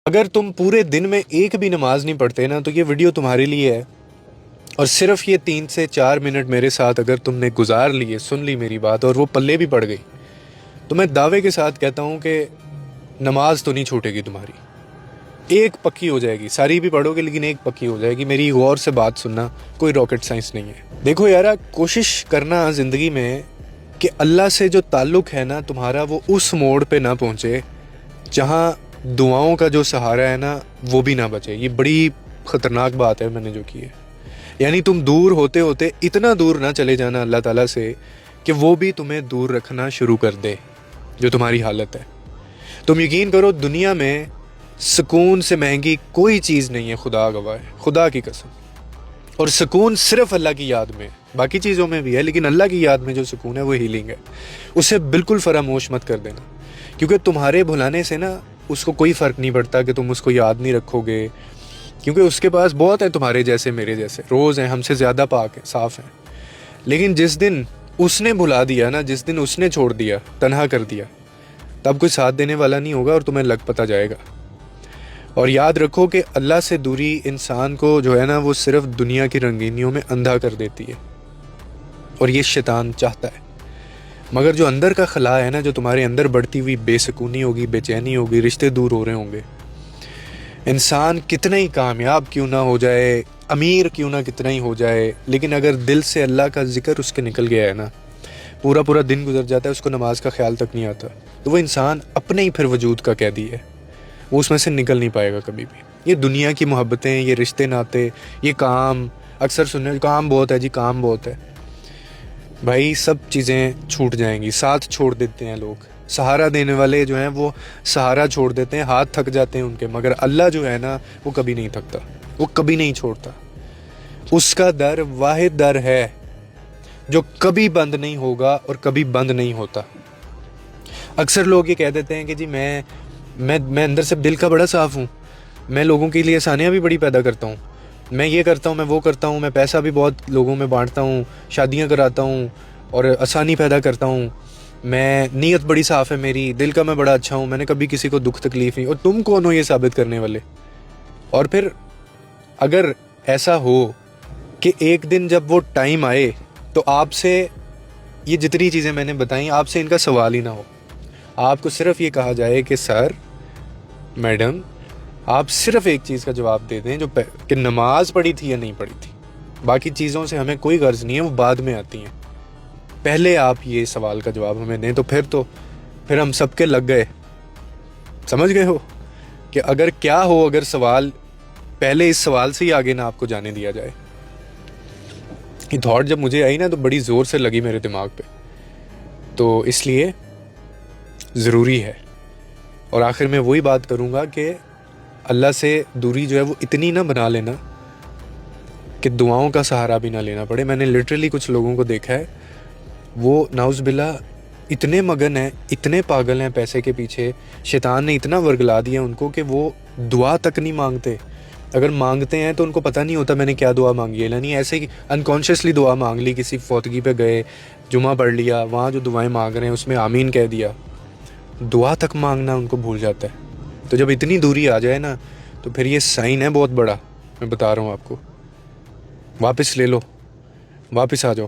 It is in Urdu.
اگر تم پورے دن میں ایک بھی نماز نہیں پڑھتے نا تو یہ ویڈیو تمہارے لیے ہے. اور صرف یہ 3 سے 4 منٹ میرے ساتھ اگر تم نے گزار لیے، سن لی میری بات اور وہ پلے بھی پڑ گئی، تو میں دعوے کے ساتھ کہتا ہوں کہ نماز تو نہیں چھوٹے گی تمہاری. ایک پکی ہو جائے گی، ساری بھی پڑھو گے لیکن ایک پکی ہو جائے گی. میری غور سے بات سننا، کوئی راکٹ سائنس نہیں ہے. دیکھو یارا، کوشش کرنا زندگی میں کہ اللہ سے جو تعلق ہے نا تمہارا، وہ اس موڑ پہ نہ پہنچے جہاں دعاؤں کا جو سہارا ہے نا وہ بھی نہ بچے. یہ بڑی خطرناک بات ہے میں نے جو کی ہے. یعنی تم دور ہوتے ہوتے اتنا دور نہ چلے جانا اللہ تعالیٰ سے کہ وہ بھی تمہیں دور رکھنا شروع کر دے جو تمہاری حالت ہے. تم یقین کرو، دنیا میں سکون سے مہنگی کوئی چیز نہیں ہے، خدا گواہ ہے، خدا کی قسم. اور سکون صرف اللہ کی یاد میں، باقی چیزوں میں بھی ہے لیکن اللہ کی یاد میں جو سکون ہے وہ ہیلنگ ہے. اسے بالکل فراموش مت کر دینا، کیونکہ تمہارے بھلانے سے نا اس کو کوئی فرق نہیں پڑتا کہ تم اس کو یاد نہیں رکھو گے، کیونکہ اس کے پاس بہت ہیں تمہارے جیسے، میرے جیسے، روز ہیں، ہم سے زیادہ پاک ہیں، صاف ہیں. لیکن جس دن اس نے بھلا دیا نا، جس دن اس نے چھوڑ دیا، تنہا کر دیا، تب کوئی ساتھ دینے والا نہیں ہوگا اور تمہیں لگ پتہ جائے گا. اور یاد رکھو کہ اللہ سے دوری انسان کو جو ہے نا وہ صرف دنیا کی رنگینیوں میں اندھا کر دیتی ہے، اور یہ شیطان چاہتا ہے. مگر جو اندر کا خلا ہے نا، جو تمہارے اندر بڑھتی ہوئی بے سکونی ہوگی، بے چینی ہوگی، رشتے دور ہو رہے ہوں گے، انسان کتنا ہی کامیاب کیوں نہ ہو جائے، امیر کیوں نہ کتنا ہی ہو جائے، لیکن اگر دل سے اللہ کا ذکر اس کے نکل گیا ہے نا، پورا پورا دن گزر جاتا ہے، اس کو نماز کا خیال تک نہیں آتا، تو وہ انسان اپنے ہی پھر وجود کا قیدی ہے. وہ اس میں سے نکل نہیں پائے گا کبھی بھی. یہ دنیا کی محبتیں، یہ رشتے ناتے، یہ کام، اکثر سننے کام بہت ہے جی، کام بہت ہے. بھائی سب چیزیں چھوٹ جائیں گی، ساتھ چھوڑ دیتے ہیں لوگ، سہارا دینے والے جو ہیں وہ سہارا چھوڑ دیتے ہیں، ہاتھ تھک جاتے ہیں ان کے، مگر اللہ جو ہے نا وہ کبھی نہیں تھکتا، وہ کبھی نہیں چھوڑتا. اس کا در واحد در ہے جو کبھی بند نہیں ہوگا اور کبھی بند نہیں ہوتا. اکثر لوگ یہ کہہ دیتے ہیں کہ جی میں اندر سے دل کا بڑا صاف ہوں، میں لوگوں کے لیے آسانیاں بھی بڑی پیدا کرتا ہوں، میں یہ کرتا ہوں، میں وہ کرتا ہوں، میں پیسہ بھی بہت لوگوں میں بانٹتا ہوں، شادیاں کراتا ہوں اور آسانی پیدا کرتا ہوں، میں نیت بڑی صاف ہے میری، دل کا میں بڑا اچھا ہوں، میں نے کبھی کسی کو دکھ تکلیف نہیں. اور تم کون ہو یہ ثابت کرنے والے؟ اور پھر اگر ایسا ہو کہ ایک دن جب وہ ٹائم آئے تو آپ سے یہ جتنی چیزیں میں نے بتائیں، آپ سے ان کا سوال ہی نہ ہو، آپ کو صرف یہ کہا جائے کہ سر، میڈم، آپ صرف ایک چیز کا جواب دے دیں کہ نماز پڑھی تھی یا نہیں پڑھی تھی. باقی چیزوں سے ہمیں کوئی غرض نہیں ہے، وہ بعد میں آتی ہیں. پہلے آپ یہ سوال کا جواب ہمیں دیں، تو پھر ہم سب کے لگ گئے. سمجھ گئے ہو کہ اگر کیا ہو، اگر سوال پہلے اس سوال سے ہی آگے نہ آپ کو جانے دیا جائے. یہ تھاٹ جب مجھے آئی نا تو بڑی زور سے لگی میرے دماغ پہ، تو اس لیے ضروری ہے. اور آخر میں وہی بات کروں گا کہ اللہ سے دوری جو ہے وہ اتنی نہ بنا لینا کہ دعاؤں کا سہارا بھی نہ لینا پڑے. میں نے لٹرلی کچھ لوگوں کو دیکھا ہے، وہ نعوذ باللہ اتنے مگن ہیں، اتنے پاگل ہیں پیسے کے پیچھے، شیطان نے اتنا ورگلا دیا ان کو کہ وہ دعا تک نہیں مانگتے. اگر مانگتے ہیں تو ان کو پتہ نہیں ہوتا میں نے کیا دعا مانگی ہے. یعنی ایسے ہی انکانشیسلی دعا مانگ لی، کسی فوتگی پہ گئے، جمعہ پڑھ لیا، وہاں جو دعائیں مانگ رہے ہیں اس میں آمین کہہ دیا، دعا تک مانگنا ان کو بھول جاتا ہے. تو جب اتنی دوری آ جائے نا تو پھر یہ سائن ہے بہت بڑا، میں بتا رہا ہوں آپ کو. واپس لے لو، واپس آ جاؤ.